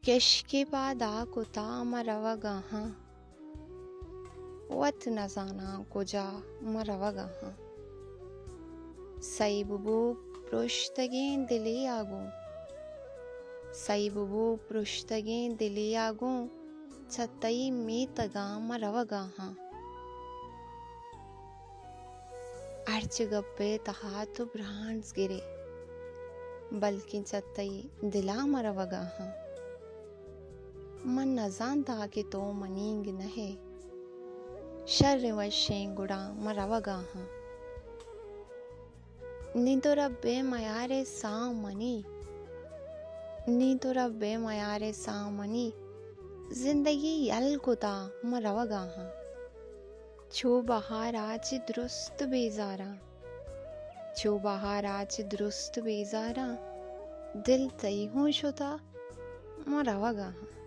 केशके बादा कुता मरवगाहा वत नजाना कुजा मरवगाहा सईबुबु पृष्ठगें दिले आगो सईबुबु पृष्ठगें दिले आगो छतई में तगा मरवगाहा अर्च गप्पे तहातु ब्रांड्स गिरे बल्कि छतई दिला मरवगाहा मन नजान था कि तो मनींग नहे शर्र वशें गुड़ा मरवगाहा नी तो रब्बे मयारे साव मनी नी तो रब्बे मयारे साव मनी जिंदगी यल कुता मरवगाहा छो बहार आज दुरुस्त बेजारा छो बहार आज दुरुस्त बेजारा दिल तई हूँ शुता मरवगाहा।